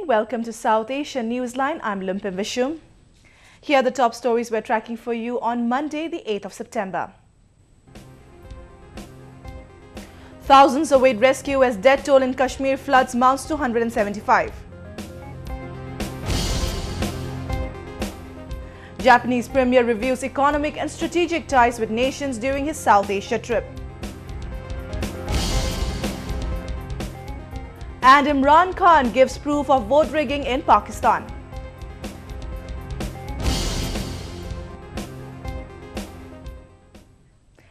evening. Welcome to South Asia Newsline. I'm Limpim Vishum. Here are the top stories we're tracking for you on Monday, the 8th of September. Thousands await rescue as death toll in Kashmir floods mounts to 175. Japanese Premier reviews economic and strategic ties with nations during his South Asia trip. And Imran Khan gives proof of vote rigging in Pakistan.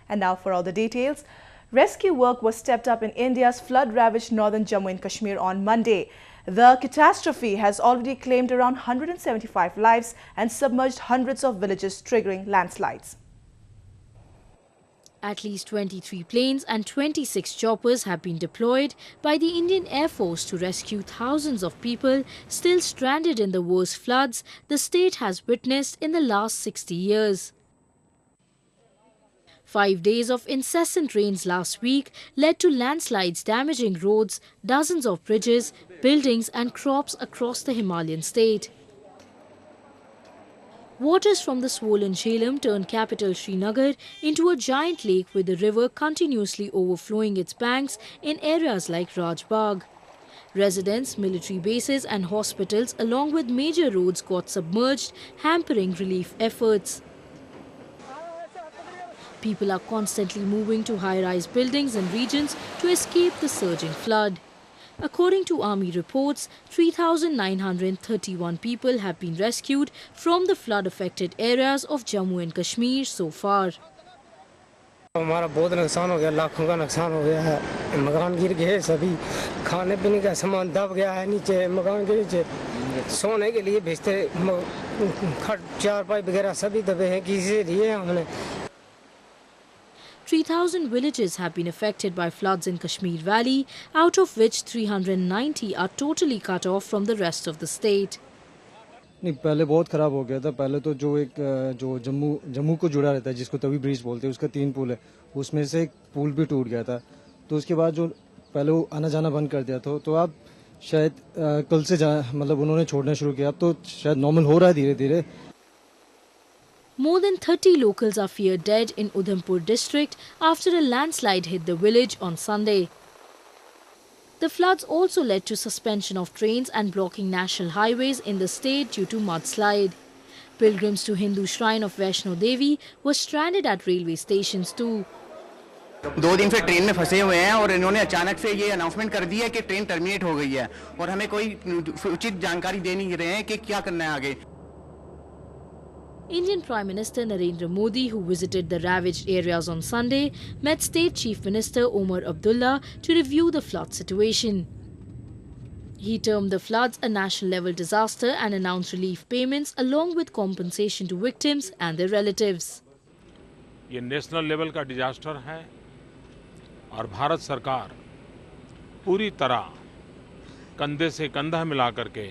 And now for all the details. Rescue work was stepped up in India's flood-ravaged northern Jammu and Kashmir on Monday. The catastrophe has already claimed around 175 lives and submerged hundreds of villages, triggering landslides. At least 23 planes and 26 choppers have been deployed by the Indian Air Force to rescue thousands of people still stranded in the worst floods the state has witnessed in the last 60 years. 5 days of incessant rains last week led to landslides damaging roads, dozens of bridges, buildings and crops across the Himalayan state. Waters from the swollen Jhelum turned capital Srinagar into a giant lake, with the river continuously overflowing its banks in areas like Rajbagh. Residents, military bases and hospitals along with major roads got submerged, hampering relief efforts. People are constantly moving to high-rise buildings and regions to escape the surging flood. According to army reports, 3,931 people have been rescued from the flood-affected areas of Jammu and Kashmir so far. हमारा बहुत नुकसान हो गया, लाखों का नुकसान हो गया है। मकान गिर गए, सभी खाने पीने का सामान दब गया है नीचे, मकान के नीचे सोने के लिए बिस्तर, खट, चारपाई वगैरह सभी दबे हैं। किसी से लिए हमने 3,000 villages have been affected by floods in Kashmir Valley, out of which 390 are totally cut off from the rest of the state. नहीं, पहले बहुत खराब हो गया था। पहले तो जो जम्मू को जुड़ा रहता है, जिसको तवी ब्रिज बोलते हैं, उसका 3 पुल है, उसमें से एक पुल भी टूट गया था। तो उसके बाद जो पहले वो आना जाना बंद कर दिया था, तो अब शायद कल से मतलब उन्होंने छोड़ना शुरू किया। अब तो शायद नॉर्मल हो रहा है धीरे-धीरे। More than 30 locals are feared dead in Udhampur district after a landslide hit the village on Sunday. The floods also led to suspension of trains and blocking national highways in the state due to mudslide. Pilgrims to Hindu shrine of Vaishno Devi were stranded at railway stations too. 2 दिन से train में फंसे हुए हैं और इन्होंने अचानक से ये अनाउंसमेंट कर दिया कि ट्रेन टर्मिनेट हो गई है और हमें कोई उचित जानकारी दे नहीं रहे हैं कि क्या करना है आगे। Indian Prime Minister Narendra Modi, who visited the ravaged areas on Sunday, met State Chief Minister Omar Abdullah to review the flood situation. He termed the floods a national-level disaster and announced relief payments along with compensation to victims and their relatives. ये national level का disaster है और भारत सरकार पूरी तरह कंधे से कंधा मिला करके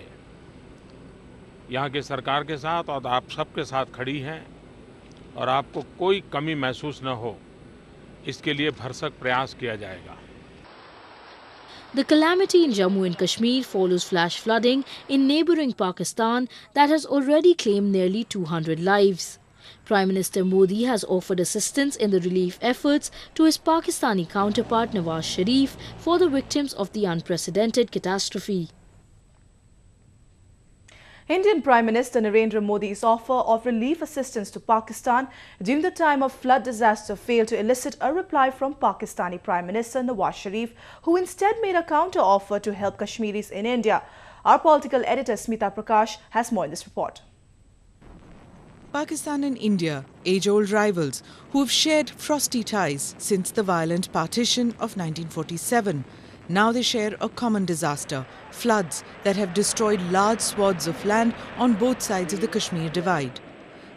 यहाँ के सरकार के साथ और आप सबके साथ खड़ी हैं और आपको कोई कमी महसूस न हो, इसके लिए भरसक प्रयास किया जाएगा। The calamity in Jammu and Kashmir follows flash flooding in neighbouring Pakistan that has already claimed nearly 200 lives. Prime Minister Modi has offered assistance in the relief efforts to his Pakistani counterpart Nawaz Sharif for the victims of the unprecedented catastrophe. Indian Prime Minister Narendra Modi's offer of relief assistance to Pakistan during the time of flood disaster failed to elicit a reply from Pakistani Prime Minister Nawaz Sharif, who instead made a counter-offer to help Kashmiris in India. Our political editor Smita Prakash has more in this report. Pakistan and India, age-old rivals who have shared frosty ties since the violent partition of 1947. Now they share a common disaster, floods that have destroyed large swaths of land on both sides of the Kashmir divide.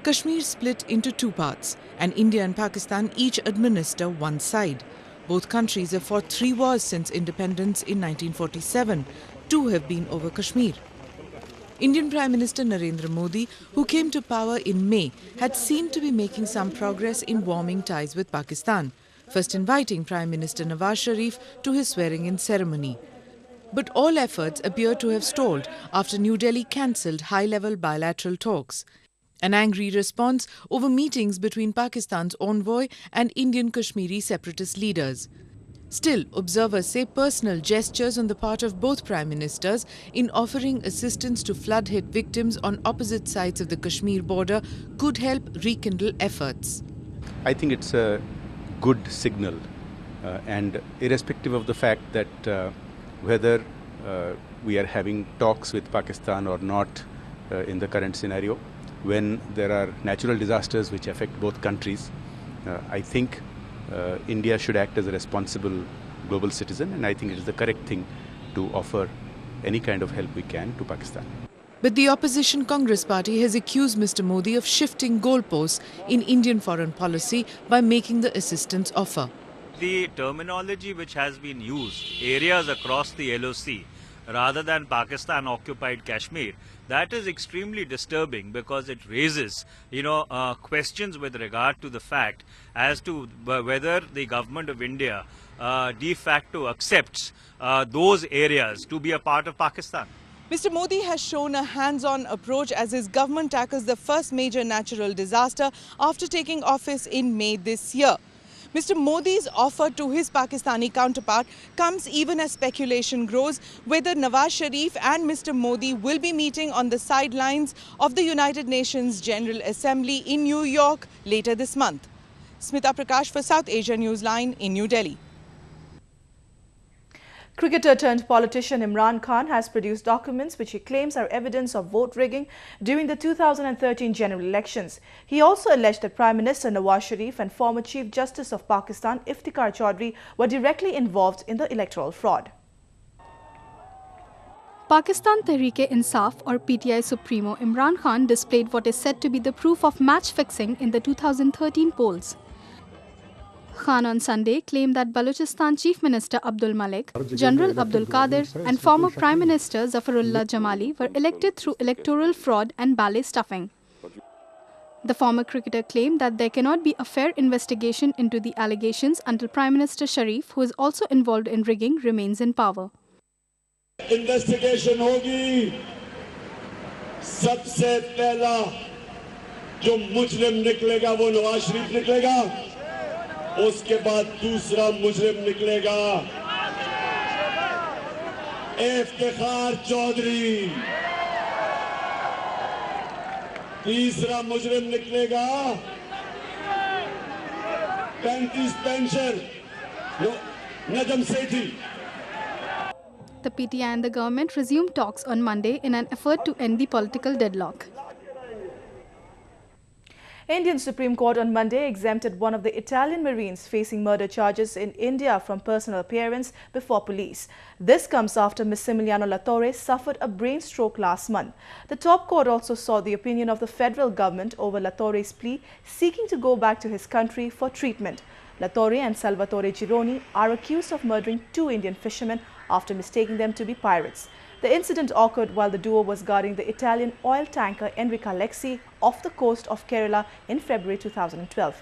Kashmir split into 2 parts, and India and Pakistan each administer one side. Both countries have fought 3 wars since independence in 1947. 2 have been over Kashmir. Indian Prime Minister Narendra Modi, who came to power in May, had seemed to be making some progress in warming ties with Pakistan, first inviting Prime Minister Nawaz Sharif to his swearing-in ceremony. But all efforts appear to have stalled after New Delhi cancelled high-level bilateral talks. An angry response over meetings between Pakistan's envoy and Indian Kashmiri separatist leaders. Still, observers say personal gestures on the part of both Prime Ministers in offering assistance to flood-hit victims on opposite sides of the Kashmir border could help rekindle efforts. I think it's a good signal, and irrespective of the fact that whether we are having talks with Pakistan or not in the current scenario, when there are natural disasters which affect both countries, I think India should act as a responsible global citizen, and I think it is the correct thing to offer any kind of help we can to Pakistan. But the opposition Congress party has accused Mr. Modi of shifting goalposts in Indian foreign policy by making the assistance offer. The terminology which has been used, areas across the LOC, rather than Pakistan-occupied Kashmir, that is extremely disturbing because it raises, questions with regard to the fact as to whether the government of India de facto accepts those areas to be a part of Pakistan. Mr. Modi has shown a hands-on approach as his government tackles the first major natural disaster after taking office in May this year. Mr. Modi's offer to his Pakistani counterpart comes even as speculation grows whether Nawaz Sharif and Mr. Modi will be meeting on the sidelines of the United Nations General Assembly in New York later this month. Smita Prakash for South Asia Newsline in New Delhi. Cricketer turned politician Imran Khan has produced documents which he claims are evidence of vote rigging during the 2013 general elections. He also alleged that Prime Minister Nawaz Sharif and former Chief Justice of Pakistan Iftikhar Chaudhry were directly involved in the electoral fraud. Pakistan Tehreek-e-Insaf or PTI Supremo Imran Khan displayed what is said to be the proof of match fixing in the 2013 polls. Khan on Sunday claimed that Balochistan Chief Minister Abdul Malik, General Abdul Qadir and former Prime Minister Zafarullah Jamali were elected through electoral fraud and ballot stuffing. The former cricketer claimed that there cannot be a fair investigation into the allegations until Prime Minister Sharif, who is also involved in rigging, remains in power. Investigation होगी, सबसे पहला जो मुजरिम निकलेगा वो नवाज शरीफ निकलेगा. उसके बाद दूसरा मुजरिम निकलेगा इफ्तिखार चौधरी, तीसरा मुजरिम निकलेगा 35 pension Najam Sethi. The PTI and the government resumed talks on Monday in an effort to end the political deadlock. Indian Supreme Court on Monday exempted one of the Italian Marines facing murder charges in India from personal appearance before police. This comes after Massimiliano Latorre suffered a brain stroke last month. The top court also saw the opinion of the federal government over Latorre's plea seeking to go back to his country for treatment. Latorre and Salvatore Gironi are accused of murdering 2 Indian fishermen after mistaking them to be pirates. The incident occurred while the duo was guarding the Italian oil tanker Enrica Lexi off the coast of Kerala in February 2012.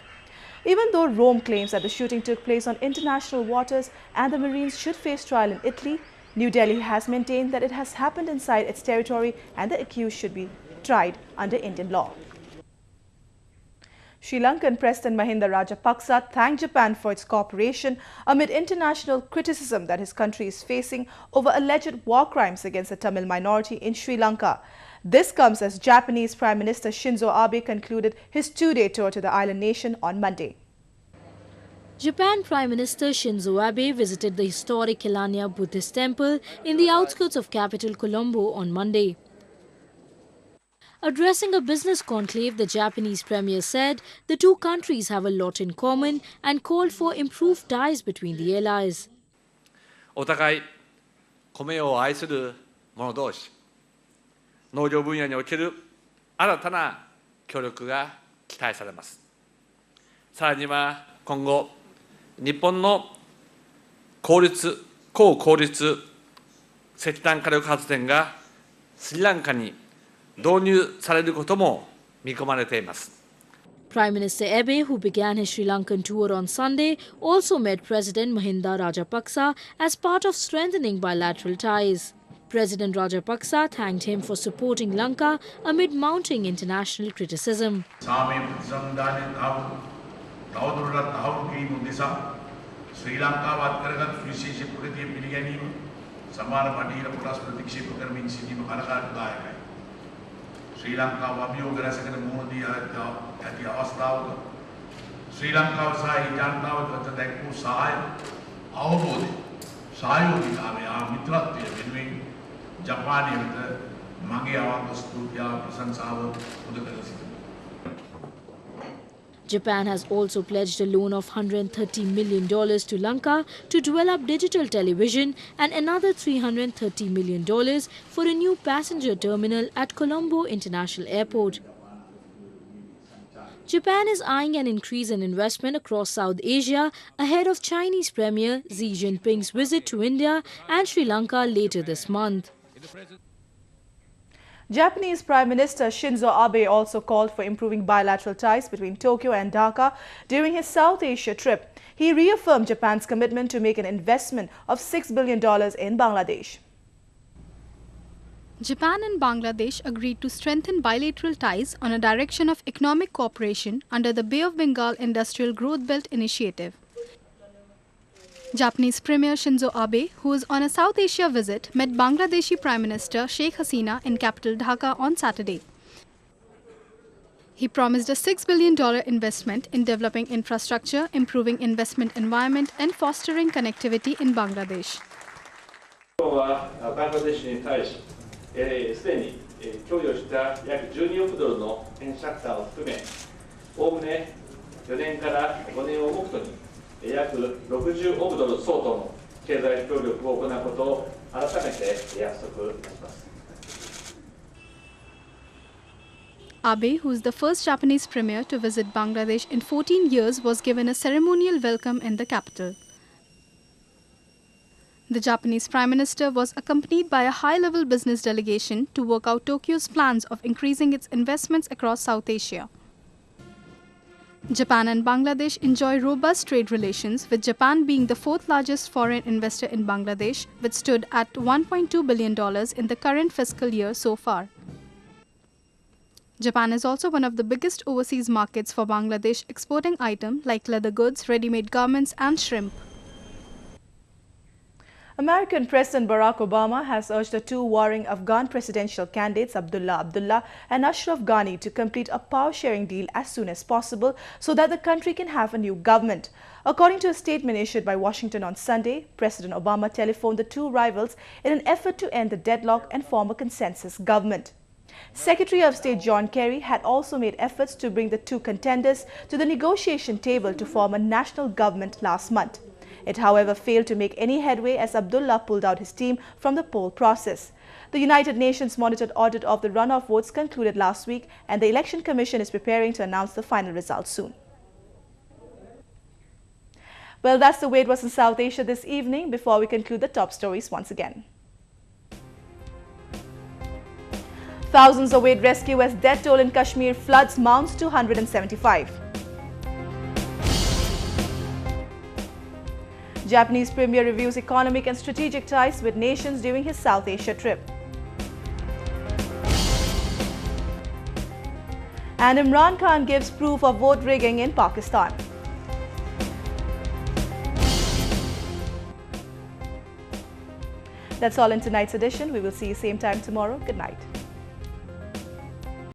Even though Rome claims that the shooting took place on international waters and the Marines should face trial in Italy, New Delhi has maintained that it has happened inside its territory and the accused should be tried under Indian law. Sri Lankan President Mahinda Rajapaksa thanked Japan for its cooperation amid international criticism that his country is facing over alleged war crimes against the Tamil minority in Sri Lanka. This comes as Japanese Prime Minister Shinzo Abe concluded his 2-day tour to the island nation on Monday. Japan Prime Minister Shinzo Abe visited the historic Kelaniya Buddhist temple in the outskirts of capital Colombo on Monday. Addressing a business conclave, the Japanese premier said the 2 countries have a lot in common and called for improved ties between the allies. お互い米を愛する者同士、農業分野における新たな協力が期待されます。さらには今後、日本の高効率石炭火力発電がスリランカに導入されることも見込まれています。Prime Minister Abe, who began his Sri Lankan tour on Sunday, also met President Mahinda Rajapaksa as part of strengthening bilateral ties. President Rajapaksa thanked him for supporting Lanka amid mounting international criticism. Sri Lanka වත් විශේෂ ප්‍රගතිය පිළිගැනීම සමාන බටහිර කොටස් ප්‍රතික්ෂේප කරමින් සිටීම කනගාටුදායකයි. ශ්‍රී ලංකාව අභියෝග රැසකට මුහුණ දී ඇති අවස්ථාවක ශ්‍රී ලංකාව සහ ජනතාවට දැක්වූ සහාය අවබෝධය සහයෝගිතාවය මිත්‍රත්වය වෙනුවෙන් ජපානය වෙත මගේ අවංක ස්තුතිය ප්‍රශංසාව පුද කර සිටිනවා. Japan has also pledged a loan of $130 million to Lanka to develop digital television and another $330 million for a new passenger terminal at Colombo International Airport. Japan is eyeing an increase in investment across South Asia ahead of Chinese Premier Xi Jinping's visit to India and Sri Lanka later this month. Japanese Prime Minister Shinzo Abe also called for improving bilateral ties between Tokyo and Dhaka during his South Asia trip. He reaffirmed Japan's commitment to make an investment of $6 billion in Bangladesh. Japan and Bangladesh agreed to strengthen bilateral ties on a direction of economic cooperation under the Bay of Bengal Industrial Growth Belt Initiative. Japanese Premier Shinzo Abe, who is on a South Asia visit, met Bangladeshi Prime Minister Sheikh Hasina in capital Dhaka on Saturday. He promised a $6 billion investment in developing infrastructure, improving investment environment and fostering connectivity in Bangladesh. バングラデシュに対し、すでに供与した約12億ドルのペンシャクターを含め、おおむね4年から5年を目途に約60億ドル相当の経済協力を行うことを改めて約束いたします。 Abe, who is the first Japanese premier to visit Bangladesh in 14 years, was given a ceremonial welcome in the capital. The Japanese Prime Minister was accompanied by a high-level business delegation to work out Tokyo's plans of increasing its investments across South Asia. Japan and Bangladesh enjoy robust trade relations, with Japan being the fourth largest foreign investor in Bangladesh, which stood at $1.2 billion in the current fiscal year so far. Japan is also one of the biggest overseas markets for Bangladesh, exporting items like leather goods, ready-made garments and shrimp. American President Barack Obama has urged the two warring Afghan presidential candidates Abdullah Abdullah and Ashraf Ghani to complete a power-sharing deal as soon as possible so that the country can have a new government. According to a statement issued by Washington on Sunday, President Obama telephoned the two rivals in an effort to end the deadlock and form a consensus government. Secretary of State John Kerry had also made efforts to bring the two contenders to the negotiation table to form a national government last month. It, however, failed to make any headway as Abdullah pulled out his team from the poll process. The United Nations monitored audit of the runoff votes concluded last week, and the Election Commission is preparing to announce the final results soon. Well, that's the way it was in South Asia this evening. Before we conclude the top stories once again. Thousands await rescue as death toll in Kashmir floods mounts to 175. Japanese Premier reviews economic and strategic ties with nations during his South Asia trip. And Imran Khan gives proof of vote rigging in Pakistan. That's all in tonight's edition. We will see you same time tomorrow. Good night.